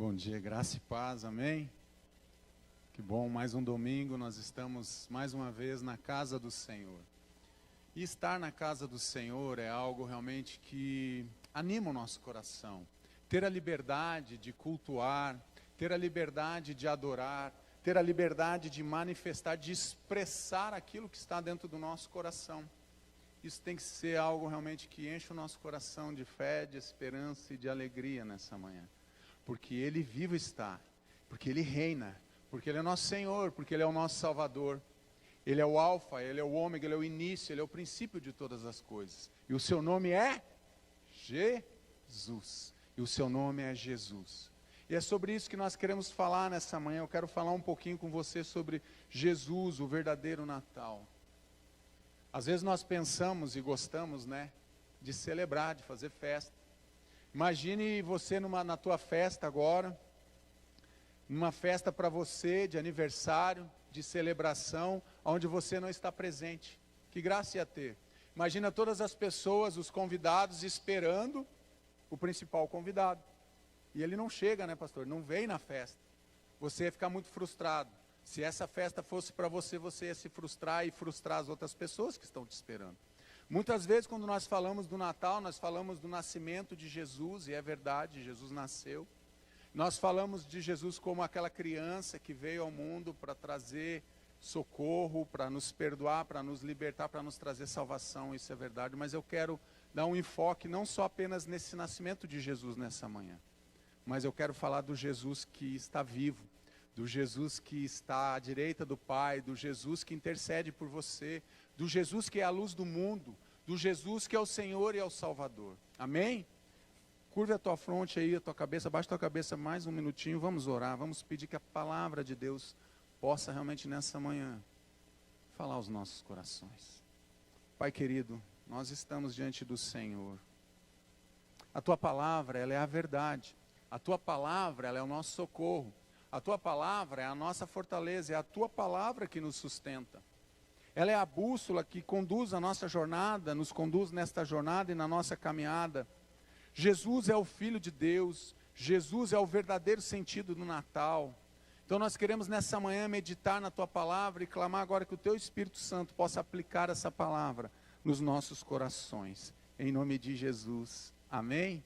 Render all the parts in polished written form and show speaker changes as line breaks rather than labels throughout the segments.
Bom dia, graça e paz, amém? Que bom, mais um domingo, nós estamos mais uma vez na casa do Senhor. E estar na casa do Senhor é algo realmente que anima o nosso coração. Ter a liberdade de cultuar, ter a liberdade de adorar, ter a liberdade de manifestar, de expressar aquilo que está dentro do nosso coração. Isso tem que ser algo realmente que enche o nosso coração de fé, de esperança e de alegria nessa manhã. Porque Ele vivo está, porque Ele reina, porque Ele é nosso Senhor, porque Ele é o nosso Salvador. Ele é o Alfa, Ele é o Ômega, Ele é o início, Ele é o princípio de todas as coisas. E o seu nome é Jesus. E o seu nome é Jesus. E é sobre isso que nós queremos falar nessa manhã. Eu quero falar um pouquinho com você sobre Jesus, o verdadeiro Natal. Às vezes nós pensamos e gostamos, de celebrar, de fazer festa. Imagine você na tua festa agora, numa festa para você de aniversário, de celebração, onde você não está presente. Que graça ia ter. Imagina todas as pessoas, os convidados, esperando o principal convidado. E ele não chega, pastor? Não vem na festa. Você ia ficar muito frustrado. Se essa festa fosse para você, você ia se frustrar e frustrar as outras pessoas que estão te esperando. Muitas vezes, quando nós falamos do Natal, nós falamos do nascimento de Jesus, e é verdade, Jesus nasceu. Nós falamos de Jesus como aquela criança que veio ao mundo para trazer socorro, para nos perdoar, para nos libertar, para nos trazer salvação, isso é verdade. Mas eu quero dar um enfoque não só apenas nesse nascimento de Jesus nessa manhã, mas eu quero falar do Jesus que está vivo, do Jesus que está à direita do Pai, do Jesus que intercede por você, do Jesus que é a luz do mundo, do Jesus que é o Senhor e é o Salvador. Amém? Curve a tua fronte aí, a tua cabeça, baixa a tua cabeça mais um minutinho, vamos orar, vamos pedir que a palavra de Deus possa realmente nessa manhã falar aos nossos corações. Pai querido, nós estamos diante do Senhor. A tua palavra, ela é a verdade. A tua palavra, ela é o nosso socorro. A tua palavra é a nossa fortaleza, é a tua palavra que nos sustenta. Ela é a bússola que conduz a nossa jornada, nos conduz nesta jornada e na nossa caminhada. Jesus é o Filho de Deus, Jesus é o verdadeiro sentido do Natal. Então nós queremos nessa manhã meditar na tua palavra e clamar agora que o teu Espírito Santo possa aplicar essa palavra nos nossos corações. Em nome de Jesus. Amém?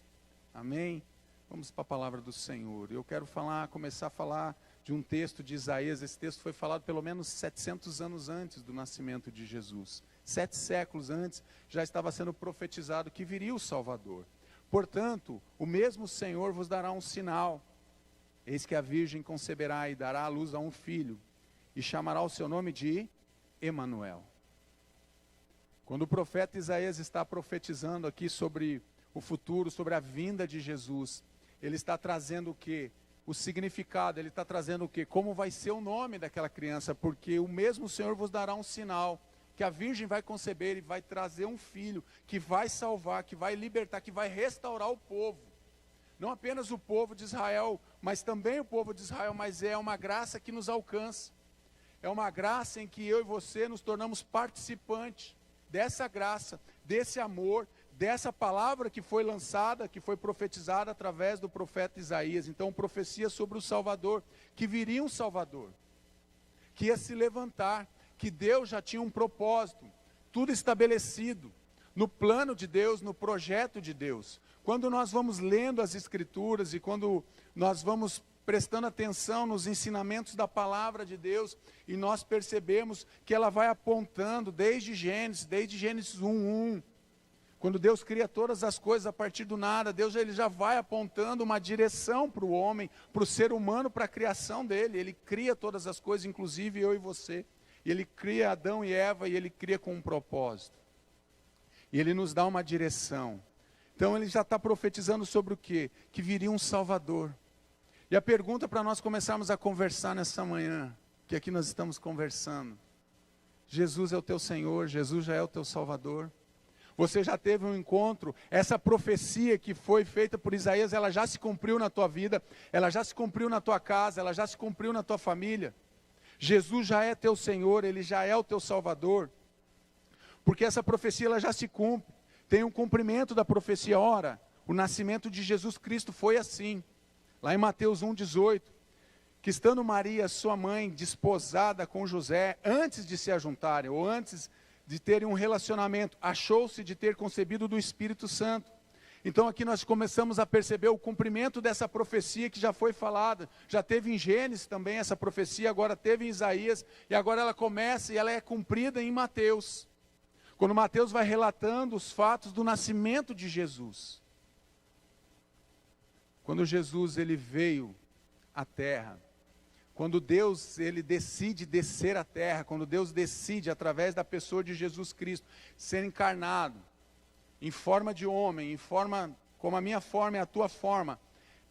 Amém? Vamos para a palavra do Senhor. Eu quero começar a falar de um texto de Isaías. Esse texto foi falado pelo menos 700 anos antes do nascimento de Jesus. 7 séculos antes já estava sendo profetizado que viria o Salvador. Portanto, o mesmo Senhor vos dará um sinal. Eis que a virgem conceberá e dará à luz a um filho, e chamará o seu nome de Emanuel. Quando o profeta Isaías está profetizando aqui sobre o futuro, sobre a vinda de Jesus, ele está trazendo o quê? O significado, ele está trazendo o quê? Como vai ser o nome daquela criança, porque o mesmo Senhor vos dará um sinal, que a virgem vai conceber e vai trazer um filho, que vai salvar, que vai libertar, que vai restaurar o povo. Não apenas o povo de Israel, mas também o povo de Israel, mas é uma graça que nos alcança. É uma graça em que eu e você nos tornamos participantes dessa graça, desse amor, dessa palavra que foi lançada, que foi profetizada através do profeta Isaías. Então, profecia sobre o Salvador, que viria um Salvador, que ia se levantar, que Deus já tinha um propósito, tudo estabelecido, no plano de Deus, no projeto de Deus. Quando nós vamos lendo as Escrituras e quando nós vamos prestando atenção nos ensinamentos da palavra de Deus, e nós percebemos que ela vai apontando desde Gênesis 1:1, quando Deus cria todas as coisas a partir do nada, Deus ele já vai apontando uma direção para o homem, para o ser humano, para a criação dele. Ele cria todas as coisas, inclusive eu e você. Ele cria Adão e Eva e ele cria com um propósito. E ele nos dá uma direção. Então ele já está profetizando sobre o quê? Que viria um Salvador. E a pergunta para nós começarmos a conversar nessa manhã, que aqui nós estamos conversando. Jesus é o teu Senhor, Jesus já é o teu Salvador. Você já teve um encontro, essa profecia que foi feita por Isaías, ela já se cumpriu na tua vida, ela já se cumpriu na tua casa, ela já se cumpriu na tua família. Jesus já é teu Senhor, Ele já é o teu Salvador. Porque essa profecia ela já se cumpre, tem um cumprimento da profecia. Ora, o nascimento de Jesus Cristo foi assim. lá em Mateus 1,18, que estando Maria, sua mãe, desposada com José, antes de se ajuntarem, ou antes de terem um relacionamento, achou-se de ter concebido do Espírito Santo. Então aqui nós começamos a perceber o cumprimento dessa profecia que já foi falada, já teve em Gênesis também essa profecia, agora teve em Isaías, e agora ela começa e ela é cumprida em Mateus. Quando Mateus vai relatando os fatos do nascimento de Jesus. Quando Jesus ele veio à terra, quando Deus ele decide descer à terra, quando Deus decide através da pessoa de Jesus Cristo ser encarnado, em forma de homem, em forma como a minha forma e a tua forma,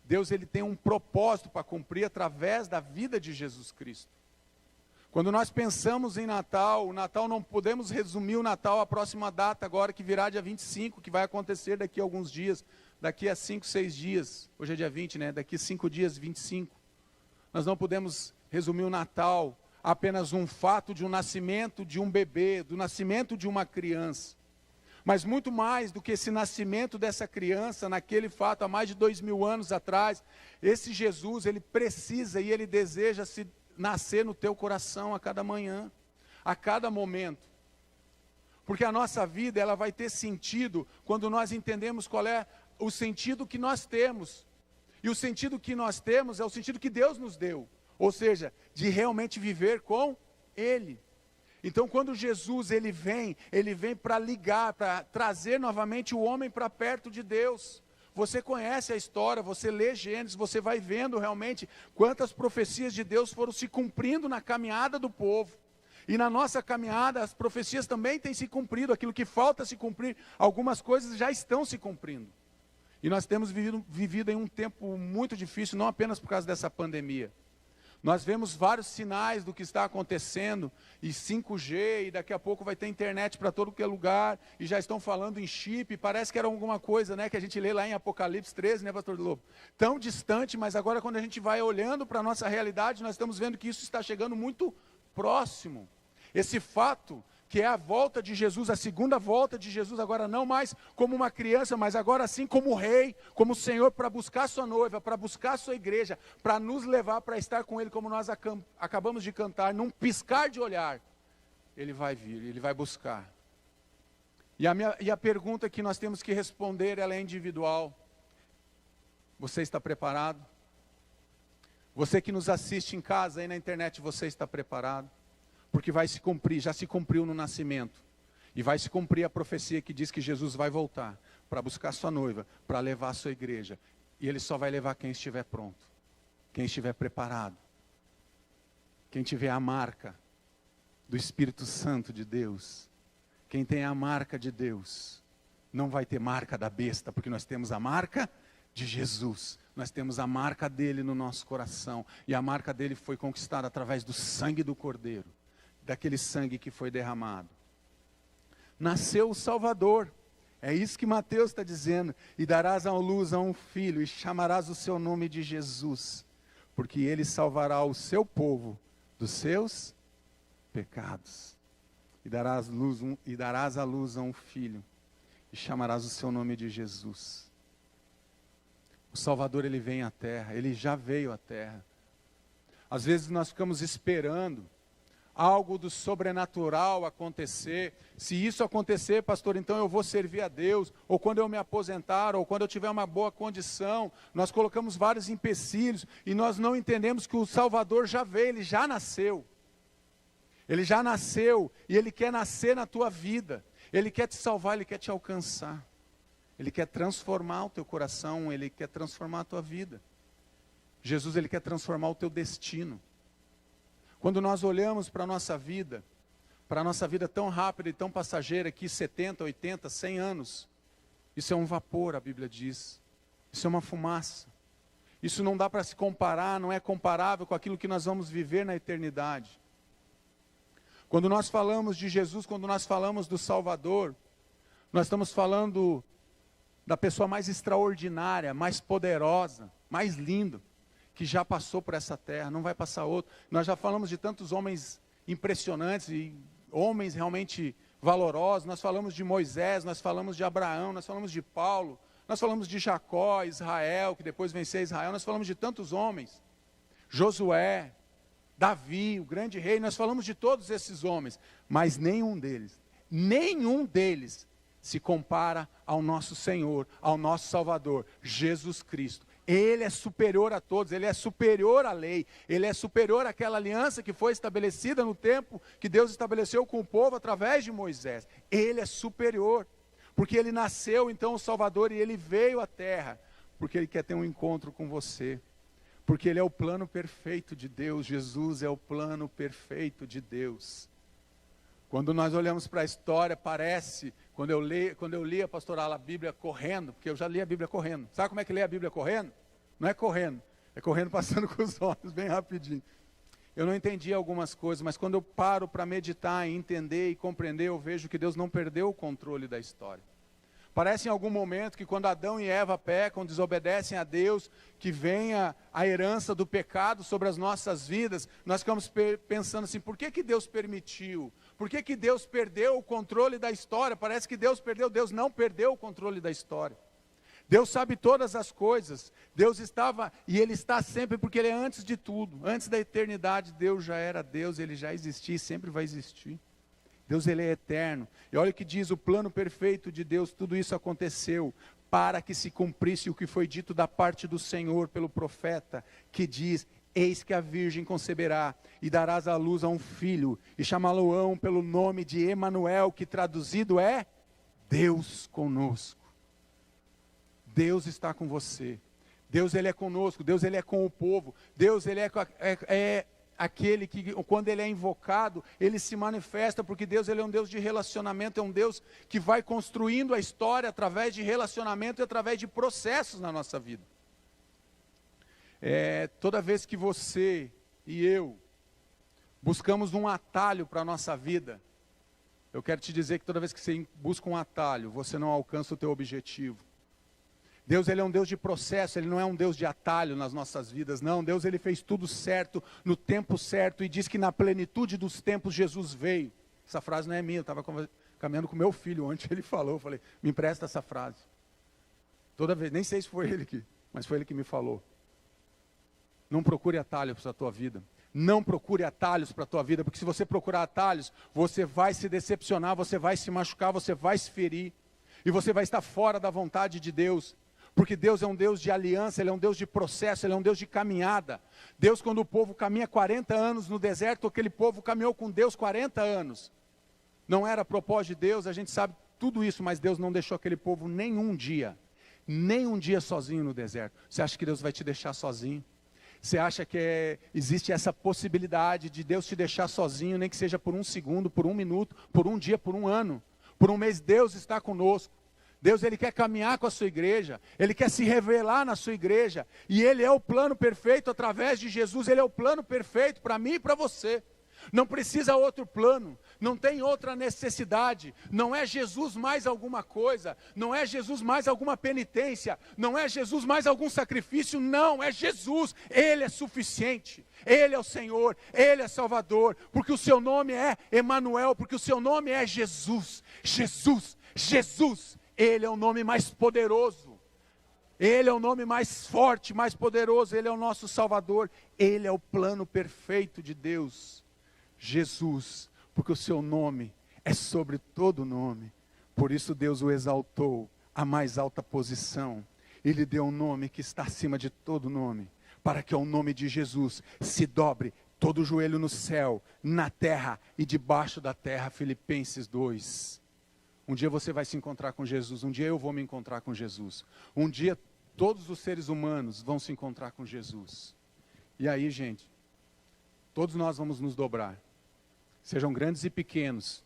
Deus ele tem um propósito para cumprir através da vida de Jesus Cristo. Quando nós pensamos em Natal, o Natal não podemos resumir o Natal à próxima data agora que virá dia 25, que vai acontecer daqui a alguns dias, daqui a 5, 6 dias, hoje é dia 20, né? Daqui a 5 dias, 25. Nós não podemos resumir o Natal a apenas um fato de um nascimento de um bebê, do nascimento de uma criança. Mas muito mais do que esse nascimento dessa criança, naquele fato, há mais de 2000 anos atrás, esse Jesus, ele precisa e ele deseja se nascer no teu coração a cada manhã, a cada momento. Porque a nossa vida, ela vai ter sentido quando nós entendemos qual é o sentido que nós temos. E o sentido que nós temos é o sentido que Deus nos deu. Ou seja, de realmente viver com Ele. Então quando Jesus ele vem para ligar, para trazer novamente o homem para perto de Deus. Você conhece a história, você lê Gênesis, você vai vendo realmente quantas profecias de Deus foram se cumprindo na caminhada do povo. E na nossa caminhada as profecias também têm se cumprido, aquilo que falta se cumprir, algumas coisas já estão se cumprindo. E nós temos vivido em um tempo muito difícil, não apenas por causa dessa pandemia. Nós vemos vários sinais do que está acontecendo, e 5G, e daqui a pouco vai ter internet para todo que é lugar, e já estão falando em chip, parece que era alguma coisa, né, que a gente lê lá em Apocalipse 13, né, pastor Lobo? Tão distante, mas agora quando a gente vai olhando para a nossa realidade, nós estamos vendo que isso está chegando muito próximo. Esse fato, que é a volta de Jesus, a segunda volta de Jesus, agora não mais como uma criança, mas agora sim como rei, como Senhor, para buscar sua noiva, para buscar sua igreja, para nos levar para estar com Ele, como nós acabamos de cantar, num piscar de olhar. Ele vai vir, Ele vai buscar. E a pergunta que nós temos que responder, ela é individual. Você está preparado? Você que nos assiste em casa, aí na internet, você está preparado? Porque vai se cumprir, já se cumpriu no nascimento. E vai se cumprir a profecia que diz que Jesus vai voltar para buscar sua noiva, para levar a sua igreja. E Ele só vai levar quem estiver pronto, quem estiver preparado, quem tiver a marca do Espírito Santo de Deus. Quem tem a marca de Deus, não vai ter marca da besta, porque nós temos a marca de Jesus. Nós temos a marca dele no nosso coração. E a marca dele foi conquistada através do sangue do Cordeiro. Daquele sangue que foi derramado. Nasceu o Salvador, é isso que Mateus está dizendo, e darás à luz a um filho, e chamarás o seu nome de Jesus, porque ele salvará o seu povo dos seus pecados. E darás à luz a um filho, e chamarás o seu nome de Jesus. O Salvador ele vem à terra, ele já veio à terra. Às vezes nós ficamos esperando algo do sobrenatural acontecer. Se isso acontecer, pastor, então eu vou servir a Deus, ou quando eu me aposentar, ou quando eu tiver uma boa condição. Nós colocamos vários empecilhos, e nós não entendemos que o Salvador já veio, ele já nasceu. Ele já nasceu, e ele quer nascer na tua vida. Ele quer te salvar, ele quer te alcançar. Ele quer transformar o teu coração, ele quer transformar a tua vida. Jesus, ele quer transformar o teu destino. Quando nós olhamos para a nossa vida tão rápida e tão passageira, que 70, 80, 100 anos, isso é um vapor, a Bíblia diz. Isso é uma fumaça. Isso não dá para se comparar, não é comparável com aquilo que nós vamos viver na eternidade. Quando nós falamos de Jesus, quando nós falamos do Salvador, nós estamos falando da pessoa mais extraordinária, mais poderosa, mais linda, que já passou por essa terra, não vai passar outro. Nós já falamos de tantos homens impressionantes, e homens realmente valorosos, nós falamos de Moisés, nós falamos de Abraão, nós falamos de Paulo, Nós falamos de Jacó, Israel, que depois venceu Israel. Nós falamos de tantos homens. Josué, Davi, o grande rei. Nós falamos de todos esses homens. Mas nenhum deles se compara ao nosso Senhor, ao nosso Salvador, Jesus Cristo. Ele é superior a todos, ele é superior à lei, ele é superior àquela aliança que foi estabelecida no tempo que Deus estabeleceu com o povo através de Moisés. Ele é superior, porque ele nasceu então o Salvador e ele veio à terra, porque ele quer ter um encontro com você, porque ele é o plano perfeito de Deus. Jesus é o plano perfeito de Deus. Quando nós olhamos para a história, parece, quando eu li a pastoral, a Bíblia correndo, porque eu já li a Bíblia correndo. Sabe como é que lê a Bíblia correndo? Não é correndo passando com os olhos, bem rapidinho. Eu não entendi algumas coisas, mas quando eu paro para meditar, entender e compreender, eu vejo que Deus não perdeu o controle da história. Parece em algum momento que quando Adão e Eva pecam, desobedecem a Deus, que vem a herança do pecado sobre as nossas vidas, nós ficamos pensando assim, por que Deus permitiu? Por que Deus perdeu o controle da história? Parece que Deus perdeu. Deus não perdeu o controle da história. Deus sabe todas as coisas. Deus estava, e Ele está sempre, porque Ele é antes de tudo. Antes da eternidade, Deus já era Deus, Ele já existia e sempre vai existir. Deus, Ele é eterno. E olha o que diz o plano perfeito de Deus. Tudo isso aconteceu para que se cumprisse o que foi dito da parte do Senhor pelo profeta, que diz: eis que a virgem conceberá e darás à luz a um filho, e chamá-lo-ão pelo nome de Emanuel, que traduzido é Deus conosco. Deus está com você. Deus, Ele é conosco. Deus, Ele é com o povo. Deus, Ele é aquele que, quando Ele é invocado, Ele se manifesta, porque Deus, Ele é um Deus de relacionamento, é um Deus que vai construindo a história através de relacionamento e através de processos na nossa vida. Toda vez que você e eu buscamos um atalho para a nossa vida, eu quero te dizer que toda vez que você busca um atalho, você não alcança o teu objetivo. Deus, Ele é um Deus de processo, Ele não é um Deus de atalho nas nossas vidas, não. Deus, Ele fez tudo certo, no tempo certo, e diz que na plenitude dos tempos Jesus veio. Essa frase não é minha, eu estava caminhando com meu filho ontem, ele falou, eu falei, me empresta essa frase. Toda vez, nem sei se foi ele aqui, mas foi ele que me falou. Não procure atalhos para a tua vida. Não procure atalhos para a tua vida, porque se você procurar atalhos, você vai se decepcionar, você vai se machucar, você vai se ferir, e você vai estar fora da vontade de Deus. Porque Deus é um Deus de aliança, Ele é um Deus de processo, Ele é um Deus de caminhada. Deus, quando o povo caminha 40 anos no deserto, aquele povo caminhou com Deus 40 anos. Não era propósito de Deus, a gente sabe tudo isso, mas Deus não deixou aquele povo nem um dia sozinho no deserto. Você acha que Deus vai te deixar sozinho? Você acha que existe essa possibilidade de Deus te deixar sozinho, nem que seja por um segundo, por um minuto, por um dia, por um ano, por um mês? Deus está conosco. Deus, Ele quer caminhar com a sua igreja, Ele quer se revelar na sua igreja, e Ele é o plano perfeito através de Jesus. Ele é o plano perfeito para mim e para você. Não precisa outro plano, não tem outra necessidade, não é Jesus mais alguma coisa, não é Jesus mais alguma penitência, não é Jesus mais algum sacrifício, não, é Jesus. Ele é suficiente, Ele é o Senhor, Ele é Salvador, porque o seu nome é Emanuel, porque o seu nome é Jesus, Jesus, Jesus. Ele é o nome mais poderoso, Ele é o nome mais forte, mais poderoso, Ele é o nosso Salvador, Ele é o plano perfeito de Deus, Jesus, porque o seu nome é sobre todo nome, por isso Deus o exaltou à mais alta posição, Ele deu um nome que está acima de todo nome, para que ao nome de Jesus se dobre todo joelho no céu, na terra e debaixo da terra. Filipenses 2. Um dia você vai se encontrar com Jesus, um dia eu vou me encontrar com Jesus, um dia todos os seres humanos vão se encontrar com Jesus. E aí, gente, todos nós vamos nos dobrar, sejam grandes e pequenos,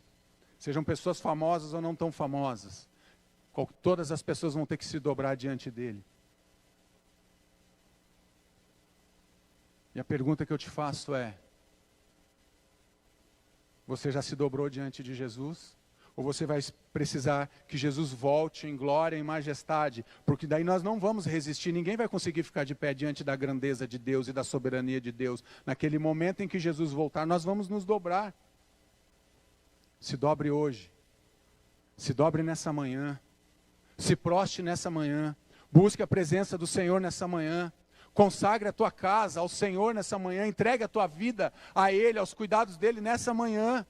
sejam pessoas famosas ou não tão famosas, todas as pessoas vão ter que se dobrar diante dele. E a pergunta que eu te faço é: você já se dobrou diante de Jesus? Ou você vai precisar que Jesus volte em glória e majestade? Porque daí nós não vamos resistir, ninguém vai conseguir ficar de pé diante da grandeza de Deus e da soberania de Deus. Naquele momento em que Jesus voltar, nós vamos nos dobrar. Se dobre hoje, se dobre nessa manhã, Se proste nessa manhã, busque a presença do Senhor nessa manhã, consagre a tua casa ao Senhor nessa manhã, entregue a tua vida a Ele, aos cuidados dEle nessa manhã.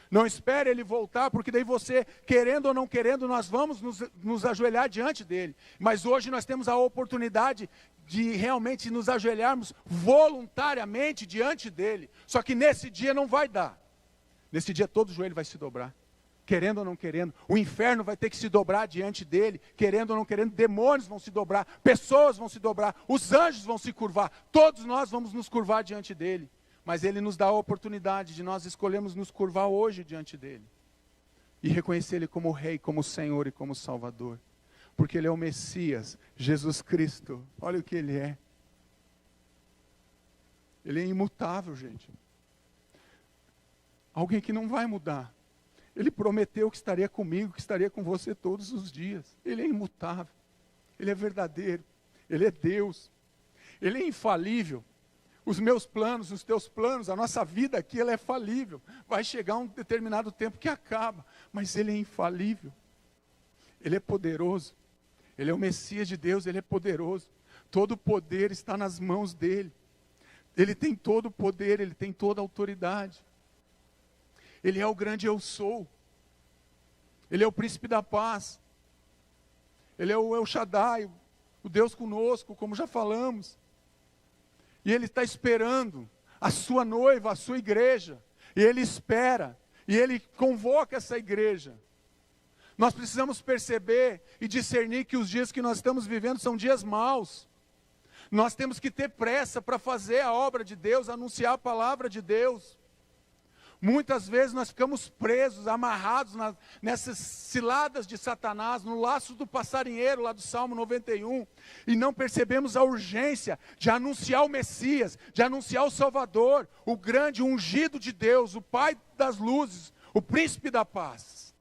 Não espere Ele voltar, porque daí você, querendo ou não querendo, nós vamos nos ajoelhar diante dEle. Mas hoje nós temos a oportunidade de realmente nos ajoelharmos voluntariamente diante dEle. Só que nesse dia não vai dar. Nesse dia todo joelho vai se dobrar, querendo ou não querendo. O inferno vai ter que se dobrar diante dEle, querendo ou não querendo. Demônios vão se dobrar, pessoas vão se dobrar, os anjos vão se curvar. Todos nós vamos nos curvar diante dEle. Mas Ele nos dá a oportunidade de nós escolhermos nos curvar hoje diante dEle. E reconhecer Ele como Rei, como Senhor e como Salvador. Porque Ele é o Messias, Jesus Cristo. Olha o que Ele é. Ele é imutável, gente. Alguém que não vai mudar. Ele prometeu que estaria comigo, que estaria com você todos os dias. Ele é imutável. Ele é verdadeiro. Ele é Deus. Ele é infalível. Os meus planos, os teus planos, a nossa vida aqui, ela é falível. Vai chegar um determinado tempo que acaba, mas Ele é infalível. Ele é poderoso. Ele é o Messias de Deus, Ele é poderoso. Todo o poder está nas mãos dEle. Ele tem todo o poder, Ele tem toda a autoridade. Ele é o grande eu sou. Ele é o príncipe da paz. Ele é o El Shaddai, o Deus conosco, como já falamos. E Ele está esperando a sua noiva, a sua igreja. E Ele espera. E Ele convoca essa igreja. Nós precisamos perceber e discernir que os dias que nós estamos vivendo são dias maus. Nós temos que ter pressa para fazer a obra de Deus, anunciar a palavra de Deus. Muitas vezes nós ficamos presos, amarrados nessas ciladas de Satanás, no laço do passarinheiro, lá do Salmo 91, e não percebemos a urgência de anunciar o Messias, de anunciar o Salvador, o grande ungido de Deus, o Pai das luzes, o príncipe da paz,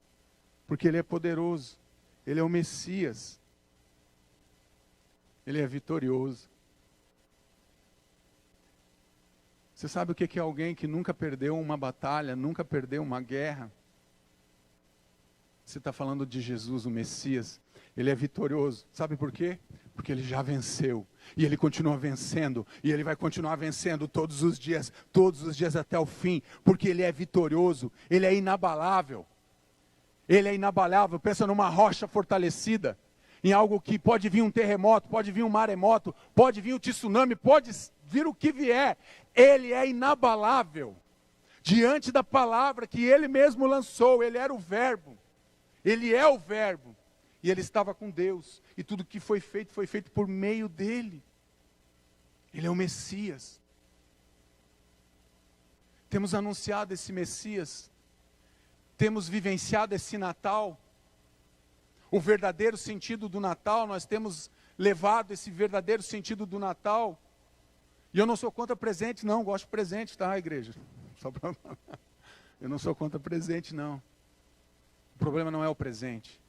porque Ele é poderoso, Ele é o Messias, Ele é vitorioso. Você sabe o que é alguém que nunca perdeu uma batalha, nunca perdeu uma guerra? Você está falando de Jesus, o Messias. Ele é vitorioso. Sabe por quê? Porque Ele já venceu. E Ele continua vencendo. E Ele vai continuar vencendo todos os dias até o fim. Porque Ele é vitorioso. Ele é inabalável. Ele é inabalável. Pensa numa rocha fortalecida. Em algo que pode vir um terremoto, pode vir um maremoto, pode vir um tsunami, pode vir o que vier. Ele é inabalável. Diante da palavra que Ele mesmo lançou, Ele era o Verbo. Ele é o Verbo. E Ele estava com Deus. E tudo que foi feito por meio dEle. Ele é o Messias. Temos anunciado esse Messias. Temos vivenciado esse Natal. O verdadeiro sentido do Natal, nós temos levado esse verdadeiro sentido do Natal. E eu não sou contra presente, não, gosto de presente, tá, igreja? Eu não sou contra presente, não. O problema não é o presente.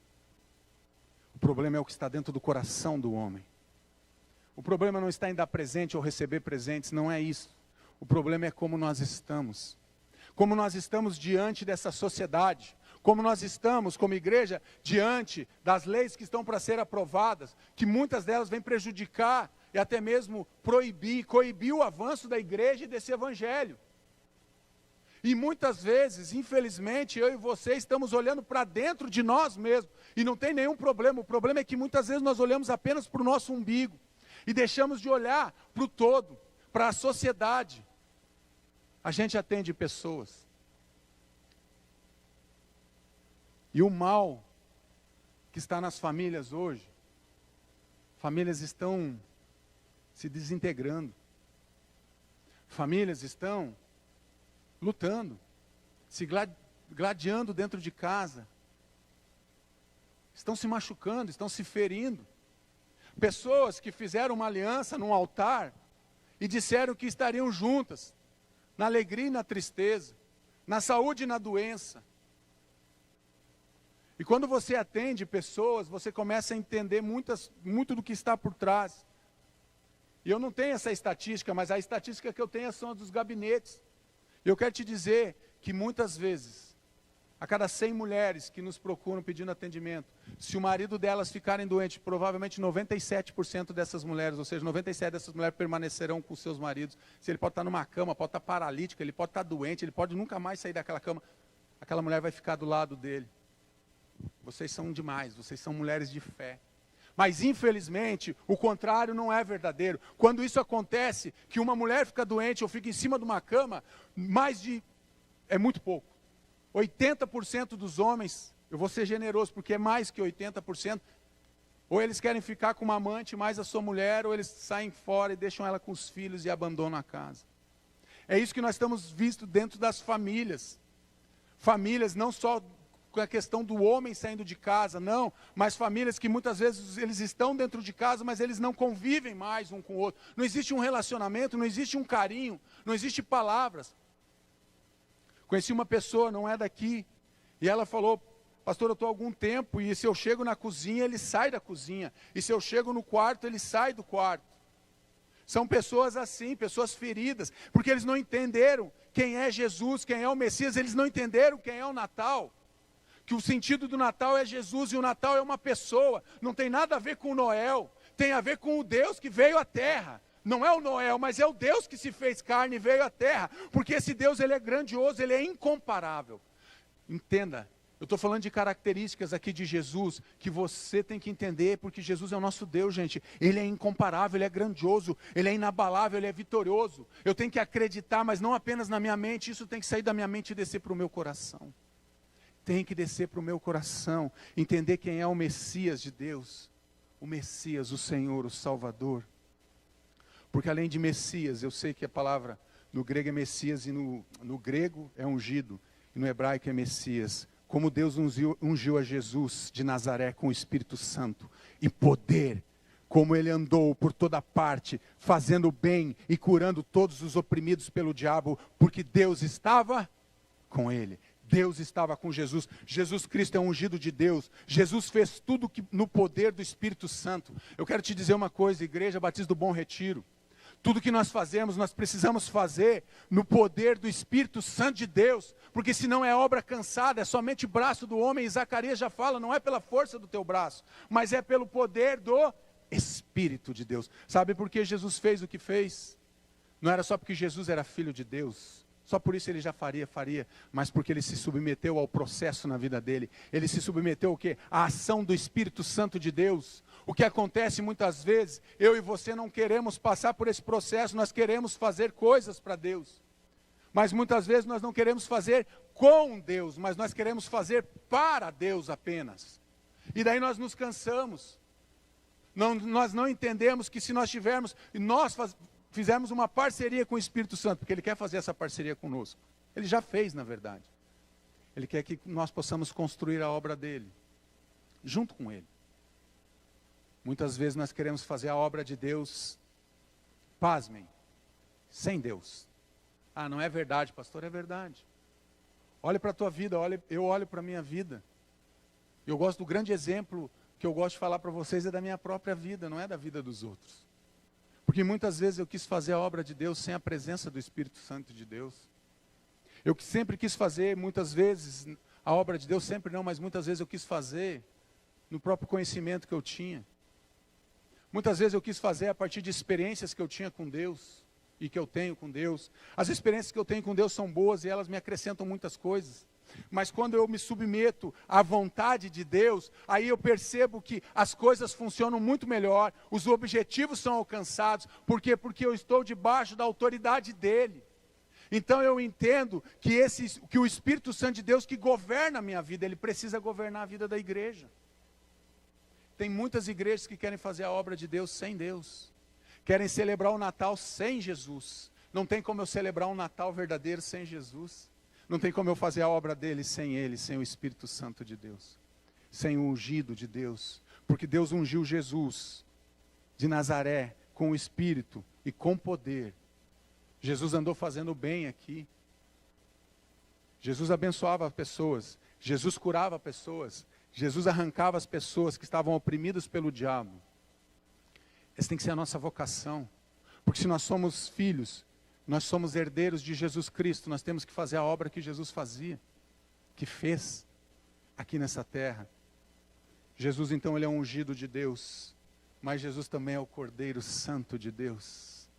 O problema é o que está dentro do coração do homem. O problema não está em dar presente ou receber presentes, não é isso. O problema é como nós estamos. Como nós estamos diante dessa sociedade. Como nós estamos, como igreja, diante das leis que estão para ser aprovadas, que muitas delas vêm prejudicar e até mesmo coibir o avanço da igreja e desse evangelho. E muitas vezes, infelizmente, eu e você estamos olhando para dentro de nós mesmos, e não tem nenhum problema. O problema é que muitas vezes nós olhamos apenas para o nosso umbigo, e deixamos de olhar para o todo, para a sociedade. A gente atende pessoas. E o mal que está nas famílias hoje, famílias estão se desintegrando. Famílias estão lutando, se gladiando dentro de casa. Estão se machucando, estão se ferindo. Pessoas que fizeram uma aliança num altar e disseram que estariam juntas, na alegria e na tristeza, na saúde e na doença. E quando você atende pessoas, você começa a entender muito do que está por trás. E eu não tenho essa estatística, mas a estatística que eu tenho são as dos gabinetes. E eu quero te dizer que muitas vezes, A cada 100 mulheres que nos procuram pedindo atendimento, se o marido delas ficarem doentes, provavelmente 97% dessas mulheres, ou seja, 97% dessas mulheres permanecerão com seus maridos. Se ele pode estar numa cama, pode estar paralítico, ele pode estar doente, ele pode nunca mais sair daquela cama, aquela mulher vai ficar do lado dele. Vocês são demais, vocês são mulheres de fé. Mas infelizmente, o contrário não é verdadeiro. Quando isso acontece, que uma mulher fica doente ou fica em cima de uma cama, é muito pouco. 80% dos homens, eu vou ser generoso porque é mais que 80%, ou eles querem ficar com uma amante mais a sua mulher, ou eles saem fora e deixam ela com os filhos e abandonam a casa. É isso que nós estamos visto dentro das famílias. Famílias não só com a questão do homem saindo de casa, não, mas famílias que muitas vezes eles estão dentro de casa, mas eles não convivem mais um com o outro. Não existe um relacionamento, não existe um carinho, não existe palavras. Conheci uma pessoa, não é daqui, e ela falou: pastor, eu estou há algum tempo, e se eu chego na cozinha, ele sai da cozinha, e se eu chego no quarto, ele sai do quarto. São pessoas assim, pessoas feridas, porque eles não entenderam quem é Jesus, quem é o Messias, eles não entenderam quem é o Natal. Que o sentido do Natal é Jesus, e o Natal é uma pessoa, não tem nada a ver com o Noel, tem a ver com o Deus que veio à terra. Não é o Noel, mas é o Deus que se fez carne e veio à terra, porque esse Deus ele é grandioso, ele é incomparável. Entenda, eu estou falando de características aqui de Jesus, que você tem que entender, porque Jesus é o nosso Deus, gente. Ele é incomparável, ele é grandioso, ele é inabalável, ele é vitorioso. Eu tenho que acreditar, mas não apenas na minha mente, isso tem que sair da minha mente e descer para o meu coração. Tem que descer para o meu coração, entender quem é o Messias de Deus, o Messias, o Senhor, o Salvador. Porque além de Messias, eu sei que a palavra no grego é Messias e no grego é ungido, e no hebraico é Messias. Como Deus ungiu a Jesus de Nazaré com o Espírito Santo e poder, como ele andou por toda parte, fazendo bem e curando todos os oprimidos pelo diabo, porque Deus estava com ele. Deus estava com Jesus. Jesus Cristo é ungido de Deus. Jesus fez tudo no poder do Espírito Santo. Eu quero te dizer uma coisa, Igreja Batista do Bom Retiro. Tudo que nós fazemos, nós precisamos fazer no poder do Espírito Santo de Deus, porque senão é obra cansada, é somente braço do homem, e Zacarias já fala, não é pela força do teu braço, mas é pelo poder do Espírito de Deus. Sabe por que Jesus fez o que fez? Não era só porque Jesus era filho de Deus, só por isso ele já faria, mas porque ele se submeteu ao processo na vida dele. Ele se submeteu ao quê? À ação do Espírito Santo de Deus. O que acontece muitas vezes, eu e você não queremos passar por esse processo, nós queremos fazer coisas para Deus. Mas muitas vezes nós não queremos fazer com Deus, mas nós queremos fazer para Deus apenas. E daí nós nos cansamos. Nós não entendemos que se nós tivermos, fizermos uma parceria com o Espírito Santo, porque Ele quer fazer essa parceria conosco. Ele já fez, na verdade. Ele quer que nós possamos construir a obra dEle, junto com Ele. Muitas vezes nós queremos fazer a obra de Deus, pasmem, sem Deus. Ah, não é verdade, pastor, é verdade. Olhe para a tua vida, eu olho para a minha vida. Eu gosto do grande exemplo que eu gosto de falar para vocês é da minha própria vida, não é da vida dos outros. Porque muitas vezes eu quis fazer a obra de Deus sem a presença do Espírito Santo de Deus. Eu sempre quis fazer, muitas vezes, a obra de Deus, sempre não, mas muitas vezes eu quis fazer no próprio conhecimento que eu tinha. Muitas vezes eu quis fazer a partir de experiências que eu tinha com Deus e que eu tenho com Deus. As experiências que eu tenho com Deus são boas e elas me acrescentam muitas coisas. Mas quando eu me submeto à vontade de Deus, aí eu percebo que as coisas funcionam muito melhor, os objetivos são alcançados. Por quê? Porque eu estou debaixo da autoridade dEle. Então eu entendo que o Espírito Santo de Deus que governa a minha vida, Ele precisa governar a vida da igreja. Tem muitas igrejas que querem fazer a obra de Deus sem Deus. Querem celebrar o Natal sem Jesus. Não tem como eu celebrar um Natal verdadeiro sem Jesus. Não tem como eu fazer a obra dele sem Ele, sem o Espírito Santo de Deus. Sem o ungido de Deus. Porque Deus ungiu Jesus de Nazaré com o Espírito e com poder. Jesus andou fazendo bem aqui. Jesus abençoava pessoas. Jesus curava pessoas. Jesus arrancava as pessoas que estavam oprimidas pelo diabo. Essa tem que ser a nossa vocação. Porque se nós somos filhos, nós somos herdeiros de Jesus Cristo, nós temos que fazer a obra que Jesus fazia. que fez aqui nessa terra. Jesus então ele é um ungido de Deus, mas Jesus também é o Cordeiro Santo de Deus.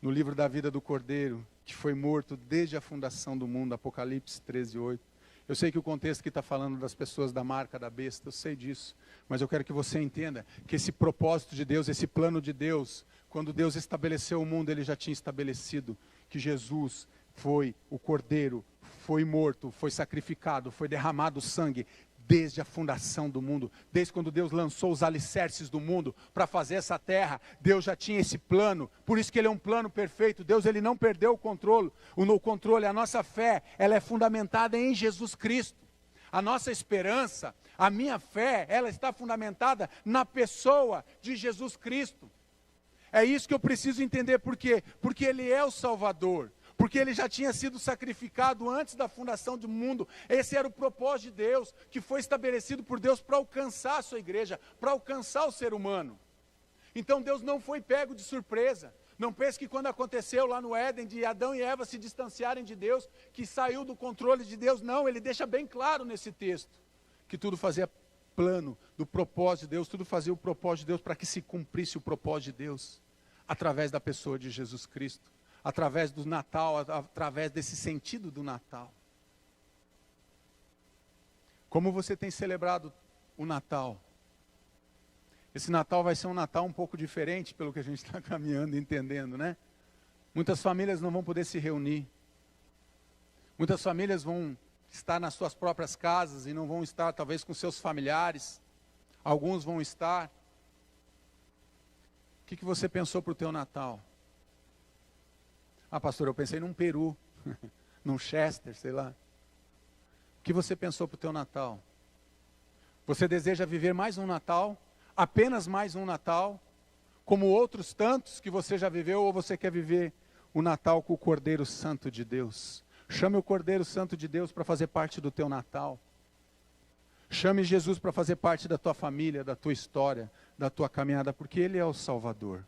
No livro da vida do Cordeiro, que foi morto desde a fundação do mundo, Apocalipse 13:8. Eu sei que o contexto que está falando das pessoas da marca da besta, eu sei disso, mas eu quero que você entenda que esse propósito de Deus, esse plano de Deus, quando Deus estabeleceu o mundo, ele já tinha estabelecido que Jesus foi o Cordeiro, foi morto, foi sacrificado, foi derramado sangue, desde a fundação do mundo, desde quando Deus lançou os alicerces do mundo para fazer essa terra, Deus já tinha esse plano, por isso que ele é um plano perfeito. Deus ele não perdeu o controle, a nossa fé, ela é fundamentada em Jesus Cristo. A nossa esperança, a minha fé, ela está fundamentada na pessoa de Jesus Cristo. É isso que eu preciso entender, por quê? Porque ele é o Salvador. Porque ele já tinha sido sacrificado antes da fundação do mundo. Esse era o propósito de Deus, que foi estabelecido por Deus para alcançar a sua igreja, para alcançar o ser humano. Então Deus não foi pego de surpresa. Não pense que quando aconteceu lá no Éden, de Adão e Eva se distanciarem de Deus, que saiu do controle de Deus. Não, ele deixa bem claro nesse texto, que tudo fazia plano do propósito de Deus, tudo fazia o propósito de Deus para que se cumprisse o propósito de Deus, através da pessoa de Jesus Cristo. Através do Natal, através desse sentido do Natal. Como você tem celebrado o Natal? Esse Natal vai ser um Natal um pouco diferente, pelo que a gente está caminhando e entendendo, né? Muitas famílias não vão poder se reunir. Muitas famílias vão estar nas suas próprias casas e não vão estar talvez com seus familiares. Alguns vão estar. O que você pensou para o teu Natal? Ah, pastor, eu pensei num peru, num Chester, sei lá. O que você pensou para o teu Natal? Você deseja viver mais um Natal? Apenas mais um Natal? Como outros tantos que você já viveu? Ou você quer viver o Natal com o Cordeiro Santo de Deus? Chame o Cordeiro Santo de Deus para fazer parte do teu Natal. Chame Jesus para fazer parte da tua família, da tua história, da tua caminhada, porque Ele é o Salvador.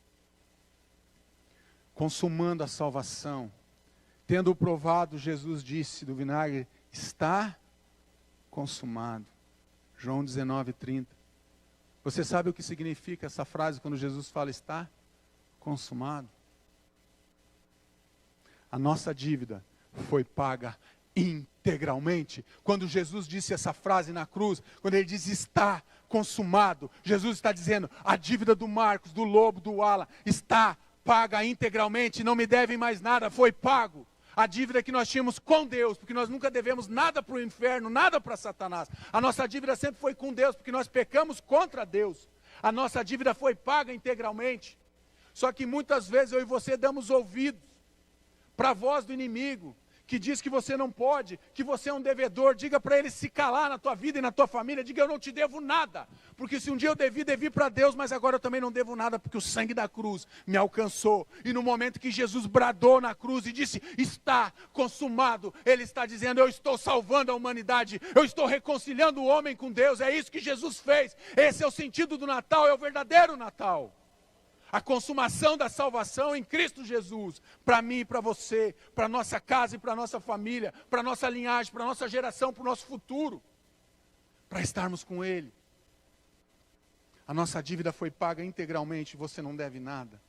Consumando a salvação, tendo provado, Jesus disse do vinagre, está consumado. João 19:30. Você sabe o que significa essa frase quando Jesus fala está consumado? A nossa dívida foi paga integralmente. Quando Jesus disse essa frase na cruz, quando ele diz está consumado, Jesus está dizendo a dívida do Marcos, do Lobo, do Alan, está paga integralmente, não me devem mais nada, foi pago. A dívida que nós tínhamos com Deus, porque nós nunca devemos nada para o inferno, nada para Satanás. A nossa dívida sempre foi com Deus, porque nós pecamos contra Deus. A nossa dívida foi paga integralmente. Só que muitas vezes eu e você damos ouvidos para a voz do inimigo, que diz que você não pode, que você é um devedor. Diga para ele se calar na tua vida e na tua família. Diga, eu não te devo nada, porque se um dia eu devi para Deus, mas agora eu também não devo nada, porque o sangue da cruz me alcançou. E no momento que Jesus bradou na cruz e disse, está consumado, Ele está dizendo, eu estou salvando a humanidade, eu estou reconciliando o homem com Deus. É isso que Jesus fez. Esse é o sentido do Natal, é o verdadeiro Natal. A consumação da salvação em Cristo Jesus, para mim e para você, para a nossa casa e para a nossa família, para a nossa linhagem, para a nossa geração, para o nosso futuro, para estarmos com Ele. A nossa dívida foi paga integralmente, você não deve nada.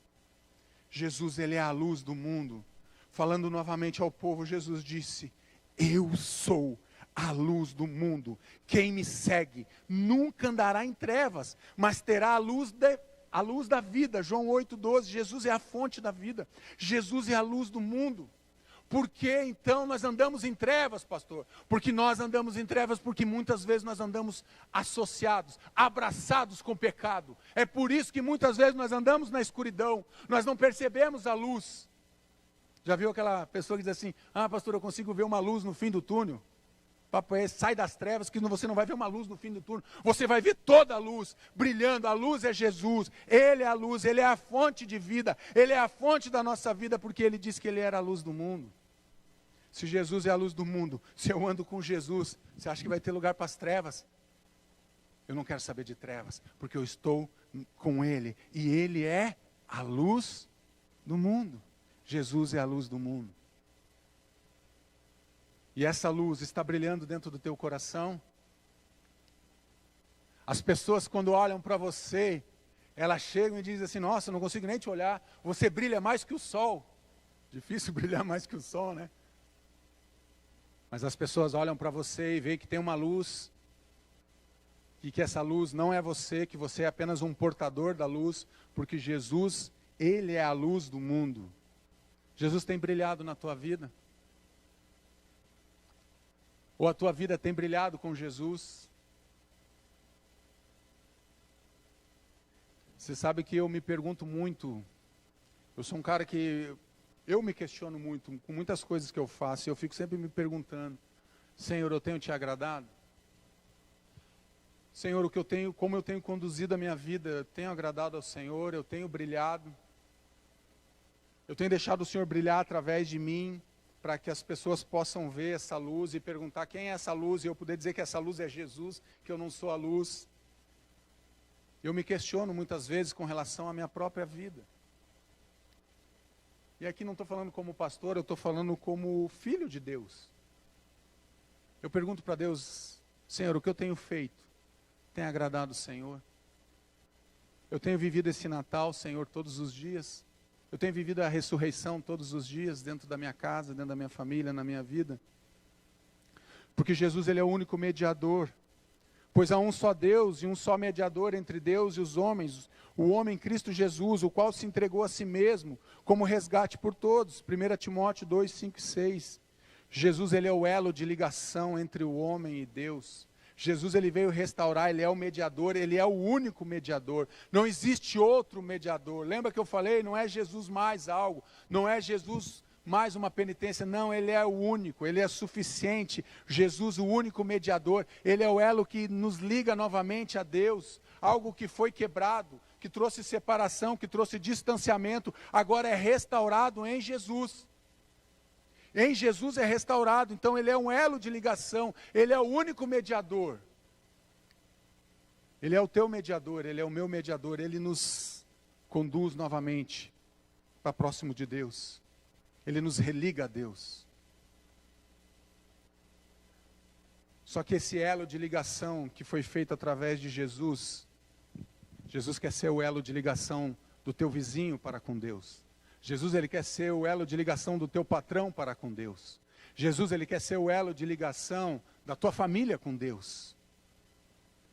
Jesus, Ele é a luz do mundo. Falando novamente ao povo, Jesus disse, eu sou a luz do mundo. Quem me segue nunca andará em trevas, mas terá a luz da vida. João 8,12, Jesus é a fonte da vida. Jesus é a luz do mundo. Por que então nós andamos em trevas, pastor? Porque nós andamos em trevas porque muitas vezes nós andamos associados, abraçados com o pecado. É por isso que muitas vezes nós andamos na escuridão, nós não percebemos a luz. Já viu aquela pessoa que diz assim, ah pastor, eu consigo ver uma luz no fim do túnel? Papo é, sai das trevas que você não vai ver uma luz no fim do túnel. Você vai ver toda a luz brilhando. A luz é Jesus. Ele é a luz, Ele é a fonte de vida. Ele é a fonte da nossa vida, porque Ele disse que Ele era a luz do mundo. Se Jesus é a luz do mundo, se eu ando com Jesus, você acha que vai ter lugar para as trevas? Eu não quero saber de trevas, porque eu estou com Ele. E Ele é a luz do mundo. Jesus é a luz do mundo. E essa luz está brilhando dentro do teu coração? As pessoas, quando olham para você, elas chegam e dizem assim: nossa, eu não consigo nem te olhar, você brilha mais que o sol. Difícil brilhar mais que o sol, né? Mas as pessoas olham para você e veem que tem uma luz, e que essa luz não é você, que você é apenas um portador da luz, porque Jesus, Ele é a luz do mundo. Jesus tem brilhado na tua vida? Ou a tua vida tem brilhado com Jesus? Você sabe que eu me pergunto muito, eu sou um cara que eu me questiono muito com muitas coisas que eu faço, e eu fico sempre me perguntando: Senhor, eu tenho te agradado? Senhor, como eu tenho conduzido a minha vida, eu tenho agradado ao Senhor, eu tenho brilhado, eu tenho deixado o Senhor brilhar através de mim, para que as pessoas possam ver essa luz e perguntar quem é essa luz, e eu poder dizer que essa luz é Jesus, que eu não sou a luz. Eu me questiono muitas vezes com relação à minha própria vida. E aqui não estou falando como pastor, eu estou falando como filho de Deus. Eu pergunto para Deus: Senhor, o que eu tenho feito tem agradado o Senhor? Eu tenho vivido esse Natal, Senhor, todos os dias? Eu tenho vivido a ressurreição todos os dias, dentro da minha casa, dentro da minha família, na minha vida? Porque Jesus, Ele é o único mediador. Pois há um só Deus e um só mediador entre Deus e os homens, o homem Cristo Jesus, o qual se entregou a si mesmo como resgate por todos. 1 Timóteo 2, 5 e 6. Jesus, Ele é o elo de ligação entre o homem e Deus. Jesus, Ele veio restaurar, Ele é o mediador, Ele é o único mediador. Não existe outro mediador. Lembra que eu falei? Não é Jesus mais algo, não é Jesus mais uma penitência, não, Ele é o único, Ele é suficiente. Jesus, o único mediador, Ele é o elo que nos liga novamente a Deus. Algo que foi quebrado, que trouxe separação, que trouxe distanciamento, agora é restaurado em Jesus. Em Jesus é restaurado, então Ele é um elo de ligação, Ele é o único mediador. Ele é o teu mediador, Ele é o meu mediador, Ele nos conduz novamente para próximo de Deus. Ele nos religa a Deus. Só que esse elo de ligação que foi feito através de Jesus, Jesus quer ser o elo de ligação do teu vizinho para com Deus. Jesus, Ele quer ser o elo de ligação do teu patrão para com Deus. Jesus, Ele quer ser o elo de ligação da tua família com Deus.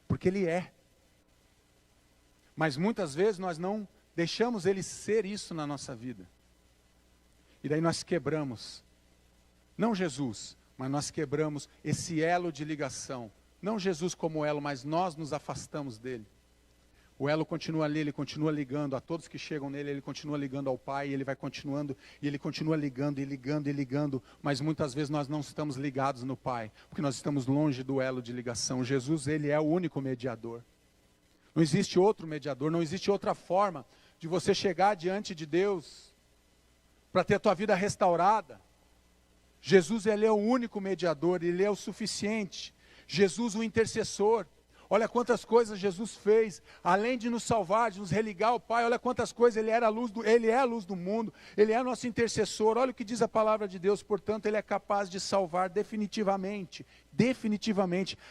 Porque Ele é. Mas muitas vezes nós não deixamos Ele ser isso na nossa vida. E daí nós quebramos, não Jesus, mas nós quebramos esse elo de ligação. Não Jesus como elo, mas nós nos afastamos dele. O elo continua ali, ele continua ligando a todos que chegam nele, ele continua ligando ao Pai, ele vai continuando, e ele continua ligando, e ligando, e ligando, mas muitas vezes nós não estamos ligados no Pai, porque nós estamos longe do elo de ligação. Jesus, Ele é o único mediador. Não existe outro mediador, não existe outra forma de você chegar diante de Deus para ter a tua vida restaurada. Jesus, Ele é o único mediador, Ele é o suficiente. Jesus, o intercessor. Olha quantas coisas Jesus fez, além de nos salvar, de nos religar ao Pai, olha quantas coisas, Ele é a luz do mundo, Ele é nosso intercessor. Olha o que diz a palavra de Deus: portanto, Ele é capaz de salvar definitivamente,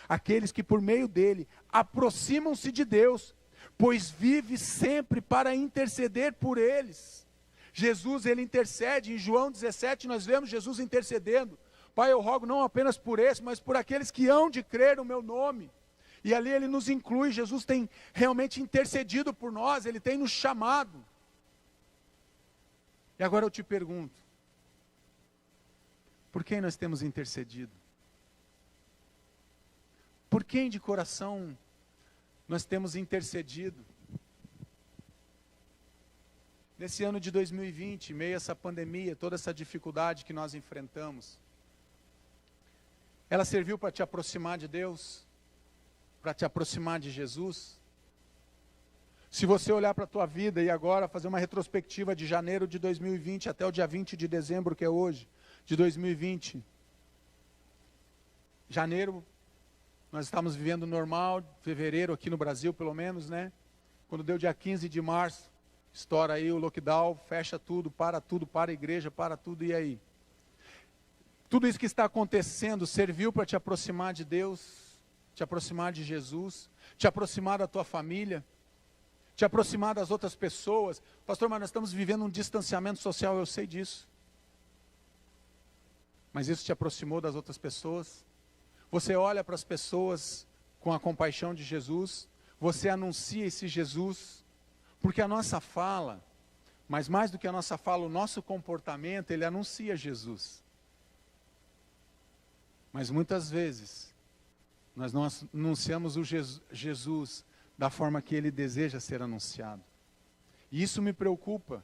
aqueles que por meio dEle aproximam-se de Deus, pois vive sempre para interceder por eles. Jesus, Ele intercede. Em João 17 nós vemos Jesus intercedendo: Pai, eu rogo não apenas por esse, mas por aqueles que hão de crer no meu nome. E ali Ele nos inclui. Jesus tem realmente intercedido por nós, Ele tem nos chamado. E agora eu te pergunto, por quem nós temos intercedido? Por quem de coração nós temos intercedido? Nesse ano de 2020, em meio a essa pandemia, toda essa dificuldade que nós enfrentamos, ela serviu para te aproximar de Deus? Para te aproximar de Jesus? Se você olhar para a tua vida e agora fazer uma retrospectiva de janeiro de 2020 até o dia 20 de dezembro, que é hoje, de 2020. Janeiro, nós estamos vivendo normal, fevereiro aqui no Brasil pelo menos, né? Quando deu dia 15 de março, estoura aí o lockdown, fecha tudo, para a igreja, para tudo, e aí? Tudo isso que está acontecendo serviu para te aproximar de Deus, te aproximar de Jesus, te aproximar da tua família, te aproximar das outras pessoas. Pastor, mas nós estamos vivendo um distanciamento social, eu sei disso. Mas isso te aproximou das outras pessoas? Você olha para as pessoas com a compaixão de Jesus, você anuncia esse Jesus, porque a nossa fala, mas mais do que a nossa fala, o nosso comportamento, ele anuncia Jesus. Mas muitas vezes, nós não anunciamos o Jesus da forma que ele deseja ser anunciado. E isso me preocupa,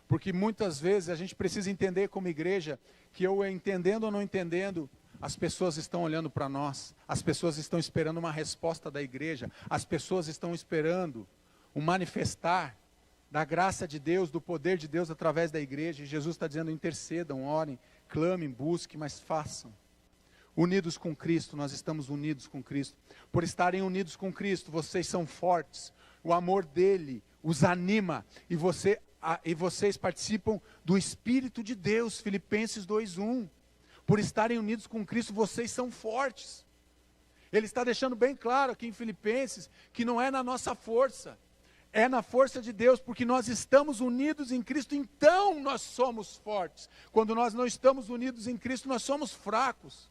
porque muitas vezes a gente precisa entender como igreja, que eu entendendo ou não entendendo, as pessoas estão olhando para nós, as pessoas estão esperando uma resposta da igreja, as pessoas estão esperando um manifestar da graça de Deus, do poder de Deus através da igreja. E Jesus está dizendo: intercedam, orem, clamem, busquem, mas façam. Unidos com Cristo, nós estamos unidos com Cristo. Por estarem unidos com Cristo, vocês são fortes. O amor dele os anima. E vocês participam do Espírito de Deus. Filipenses 2:1. Por estarem unidos com Cristo, vocês são fortes. Ele está deixando bem claro aqui em Filipenses que não é na nossa força, é na força de Deus, porque nós estamos unidos em Cristo, então nós somos fortes. Quando nós não estamos unidos em Cristo, nós somos fracos.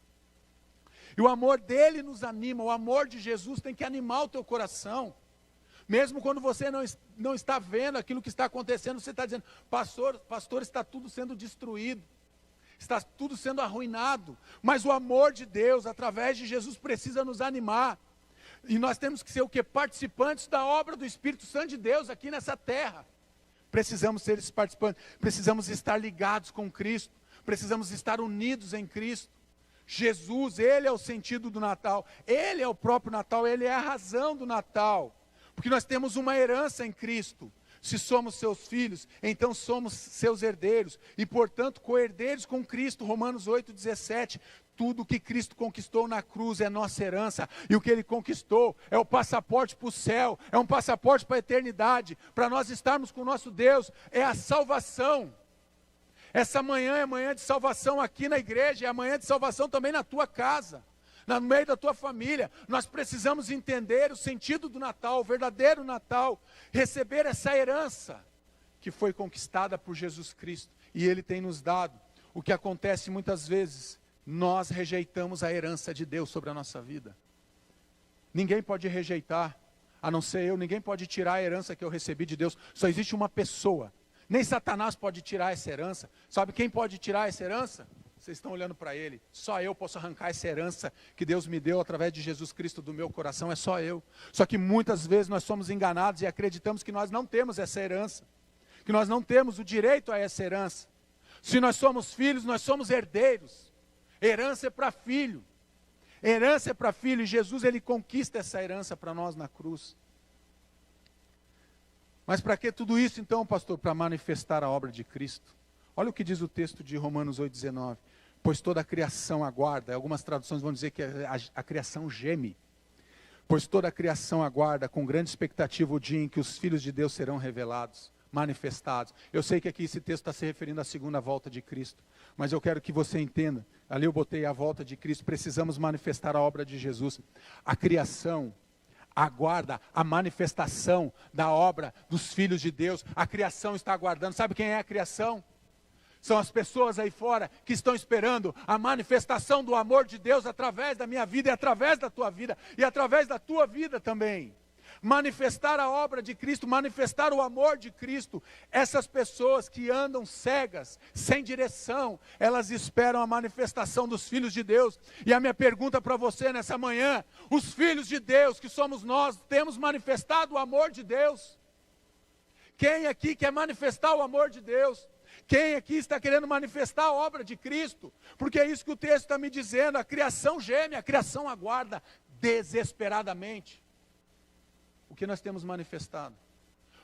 E o amor dele nos anima, o amor de Jesus tem que animar o teu coração. Mesmo quando você não está vendo aquilo que está acontecendo, você está dizendo: pastor, está tudo sendo destruído, está tudo sendo arruinado. Mas o amor de Deus, através de Jesus, precisa nos animar. E nós temos que ser o quê? Participantes da obra do Espírito Santo de Deus aqui nessa terra. Precisamos ser esses participantes, precisamos estar ligados com Cristo, precisamos estar unidos em Cristo. Jesus, ele é o sentido do Natal, ele é o próprio Natal, ele é a razão do Natal, porque nós temos uma herança em Cristo. Se somos seus filhos, então somos seus herdeiros, e portanto co-herdeiros com Cristo. Romanos 8:17, tudo que Cristo conquistou na cruz é nossa herança, e o que ele conquistou é o passaporte para o céu, é um passaporte para a eternidade, para nós estarmos com o nosso Deus, é a salvação. Essa manhã é manhã de salvação aqui na igreja, é a manhã de salvação também na tua casa, no meio da tua família. Nós precisamos entender o sentido do Natal, o verdadeiro Natal, receber essa herança que foi conquistada por Jesus Cristo, e ele tem nos dado. O que acontece muitas vezes, nós rejeitamos a herança de Deus sobre a nossa vida. Ninguém pode rejeitar, a não ser eu, ninguém pode tirar a herança que eu recebi de Deus. Só existe uma pessoa. Nem Satanás pode tirar essa herança. Sabe quem pode tirar essa herança? Vocês estão olhando para ele. Só eu posso arrancar essa herança que Deus me deu através de Jesus Cristo do meu coração. É só eu. Só que muitas vezes nós somos enganados e acreditamos que nós não temos essa herança, que nós não temos o direito a essa herança. Se nós somos filhos, nós somos herdeiros. Herança é para filho. Herança é para filho. E Jesus, ele conquista essa herança para nós na cruz. Mas para que tudo isso então, pastor? Para manifestar a obra de Cristo. Olha o que diz o texto de Romanos 8:19. Pois toda a criação aguarda, algumas traduções vão dizer que a criação geme. Pois toda a criação aguarda com grande expectativa o dia em que os filhos de Deus serão revelados, manifestados. Eu sei que aqui esse texto está se referindo à segunda volta de Cristo, mas eu quero que você entenda, ali eu botei a volta de Cristo, precisamos manifestar a obra de Jesus. A criação aguarda a manifestação da obra dos filhos de Deus. A criação está aguardando. Sabe quem é a criação? São as pessoas aí fora que estão esperando a manifestação do amor de Deus através da minha vida e através da tua vida e através da tua vida também. Manifestar a obra de Cristo, manifestar o amor de Cristo. Essas pessoas que andam cegas, sem direção, elas esperam a manifestação dos filhos de Deus. E a minha pergunta para você nessa manhã: os filhos de Deus, que somos nós, temos manifestado o amor de Deus? Quem aqui quer manifestar o amor de Deus? Quem aqui está querendo manifestar a obra de Cristo? Porque é isso que o texto está me dizendo. A criação geme, a criação aguarda desesperadamente. O que nós temos manifestado?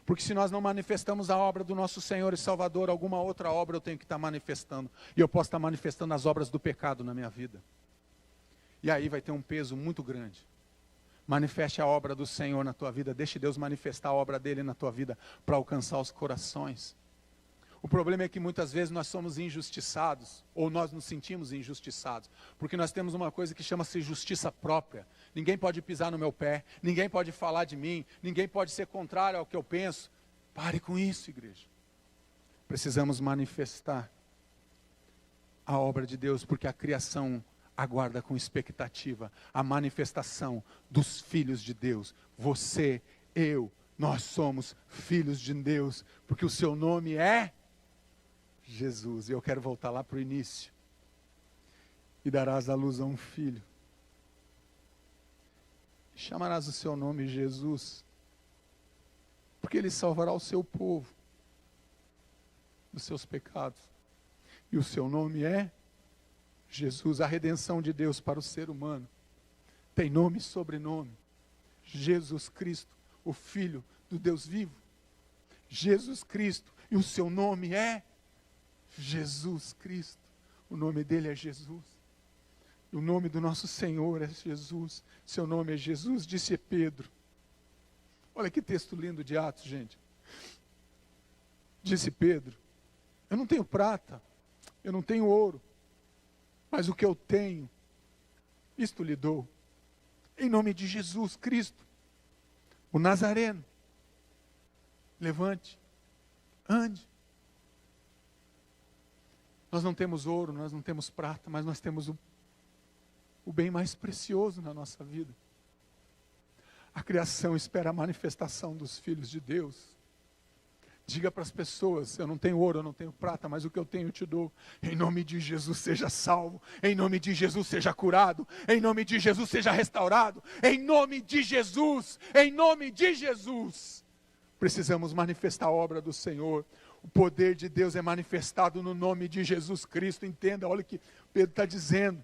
Porque se nós não manifestamos a obra do nosso Senhor e Salvador, alguma outra obra eu tenho que estar manifestando. E eu posso estar manifestando as obras do pecado na minha vida. E aí vai ter um peso muito grande. Manifeste a obra do Senhor na tua vida. Deixe Deus manifestar a obra dele na tua vida para alcançar os corações. O problema é que muitas vezes nós somos injustiçados, ou nós nos sentimos injustiçados, porque nós temos uma coisa que chama-se justiça própria. Ninguém pode pisar no meu pé, ninguém pode falar de mim, ninguém pode ser contrário ao que eu penso. Pare com isso, igreja. Precisamos manifestar a obra de Deus, porque a criação aguarda com expectativa a manifestação dos filhos de Deus. Você, eu, nós somos filhos de Deus, porque o seu nome é Jesus. E eu quero voltar lá para o início. E darás à luz a um filho. E chamarás o seu nome Jesus, porque ele salvará o seu povo dos seus pecados. E o seu nome é Jesus. A redenção de Deus para o ser humano tem nome e sobrenome. Jesus Cristo, o Filho do Deus vivo. Jesus Cristo. E o seu nome é Jesus Cristo. O nome dele é Jesus. O nome do nosso Senhor é Jesus. Seu nome é Jesus, disse Pedro. Olha que texto lindo de Atos, gente. Disse Pedro: eu não tenho prata, eu não tenho ouro, mas o que eu tenho, isto lhe dou. Em nome de Jesus Cristo, o Nazareno, levante, ande. Nós não temos ouro, nós não temos prata, mas nós temos o bem mais precioso na nossa vida. A criação espera a manifestação dos filhos de Deus. Diga para as pessoas: eu não tenho ouro, eu não tenho prata, mas o que eu tenho eu te dou. Em nome de Jesus seja salvo, em nome de Jesus seja curado, em nome de Jesus seja restaurado, em nome de Jesus, em nome de Jesus. Precisamos manifestar a obra do Senhor. O poder de Deus é manifestado no nome de Jesus Cristo. Entenda, olha o que Pedro está dizendo.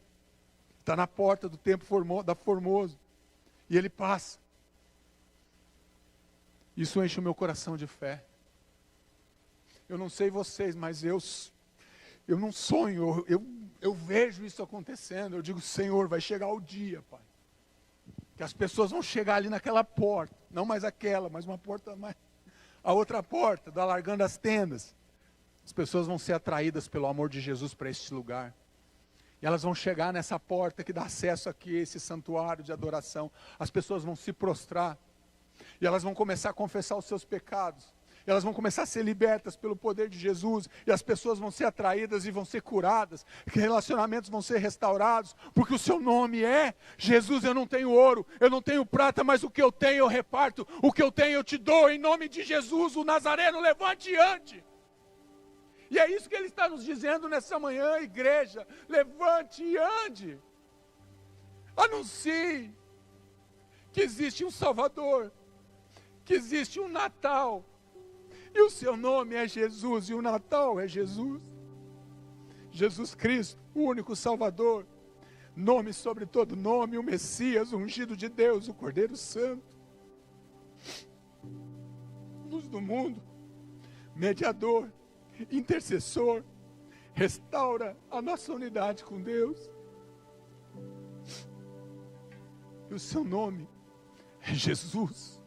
Está na porta do templo da Formoso, e ele passa. Isso enche o meu coração de fé. Eu não sei vocês, mas eu não sonho, eu vejo isso acontecendo. Eu digo: Senhor, vai chegar o dia, Pai, que as pessoas vão chegar ali naquela porta, não mais aquela, mas uma porta mais, a outra porta, do alargando as tendas. As pessoas vão ser atraídas pelo amor de Jesus para este lugar. E elas vão chegar nessa porta que dá acesso aqui a esse santuário de adoração. As pessoas vão se prostrar. E elas vão começar a confessar os seus pecados. E elas vão começar a ser libertas pelo poder de Jesus. E as pessoas vão ser atraídas e vão ser curadas. Que relacionamentos vão ser restaurados. Porque o seu nome é Jesus. Eu não tenho ouro, eu não tenho prata, mas o que eu tenho eu reparto. O que eu tenho eu te dou. Em nome de Jesus, o Nazareno, levante e ande. E é isso que ele está nos dizendo nessa manhã, igreja. Levante e ande. Anuncie que existe um Salvador, que existe um Natal, e o seu nome é Jesus, e o Natal é Jesus. Jesus Cristo, o único Salvador, nome sobre todo nome, o Messias, o ungido de Deus, o Cordeiro Santo, luz do mundo, mediador, intercessor, restaura a nossa unidade com Deus. E o seu nome é Jesus.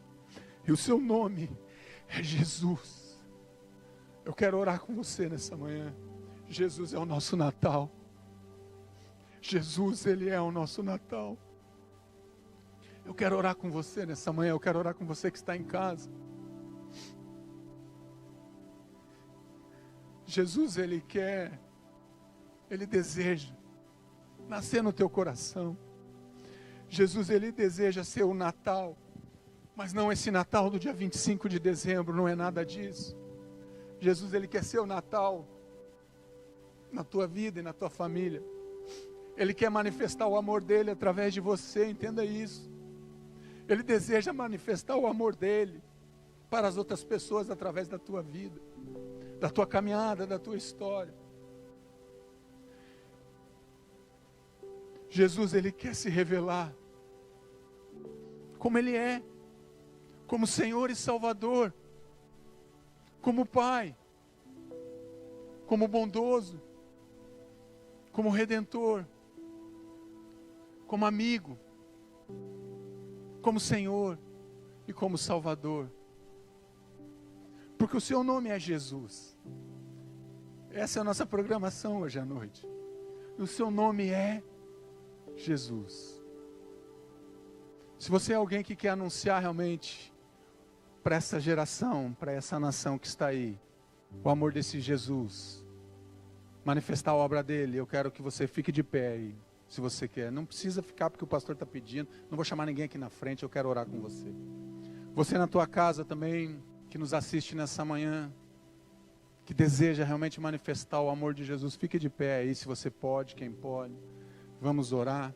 E o seu nome é Jesus. Eu quero orar com você nessa manhã. Jesus é o nosso Natal. Jesus, Ele é o nosso Natal. Eu quero orar com você nessa manhã. Eu quero orar com você que está em casa. Jesus, Ele quer, Ele deseja nascer no teu coração. Jesus, Ele deseja ser o Natal, mas não esse Natal do dia 25 de dezembro, não é nada disso. Jesus, Ele quer ser o Natal na tua vida e na tua família. Ele quer manifestar o amor dEle através de você, entenda isso. Ele deseja manifestar o amor dEle para as outras pessoas através da tua vida, da tua caminhada, da tua história. Jesus, Ele quer se revelar como Ele é, como Senhor e Salvador, como Pai, como bondoso, como Redentor, como amigo, como Senhor e como Salvador. Porque o seu nome é Jesus. Essa é a nossa programação hoje à noite. E o seu nome é Jesus. Se você é alguém que quer anunciar realmente para essa geração, para essa nação que está aí, o amor desse Jesus, manifestar a obra dele, eu quero que você fique de pé aí, se você quer. Não precisa ficar porque o pastor está pedindo, não vou chamar ninguém aqui na frente, eu quero orar com você. Você na tua casa também, que nos assiste nessa manhã, que deseja realmente manifestar o amor de Jesus, fique de pé aí, se você pode, quem pode. Vamos orar.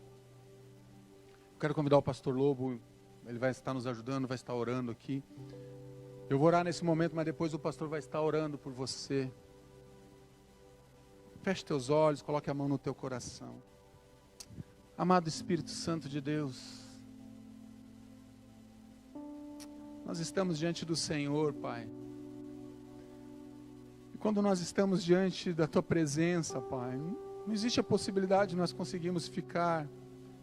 Eu quero convidar o pastor Lobo, ele vai estar nos ajudando, vai estar orando aqui. Eu vou orar nesse momento, mas depois o pastor vai estar orando por você. Feche teus olhos, coloque a mão no teu coração. Amado Espírito Santo de Deus, nós estamos diante do Senhor, Pai. E quando nós estamos diante da Tua presença, Pai, não existe a possibilidade de nós conseguirmos ficar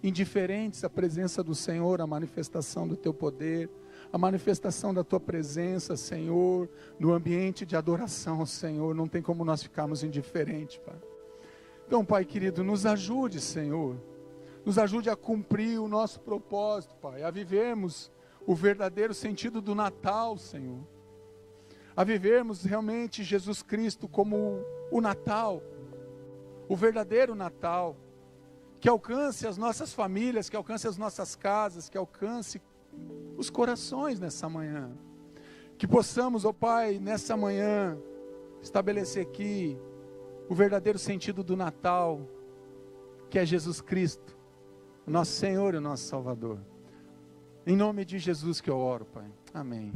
indiferentes à presença do Senhor, à manifestação do Teu poder, a manifestação da Tua presença, Senhor, no ambiente de adoração, Senhor. Não tem como nós ficarmos indiferentes, Pai. Então, Pai querido, nos ajude, Senhor. Nos ajude a cumprir o nosso propósito, Pai. A vivermos o verdadeiro sentido do Natal, Senhor. A vivermos realmente Jesus Cristo como o Natal. O verdadeiro Natal. Que alcance as nossas famílias, que alcance as nossas casas, que alcance os corações nessa manhã. Que possamos, ó Pai, nessa manhã, estabelecer aqui o verdadeiro sentido do Natal, que é Jesus Cristo, o nosso Senhor e o nosso Salvador. Em nome de Jesus que eu oro, Pai. Amém.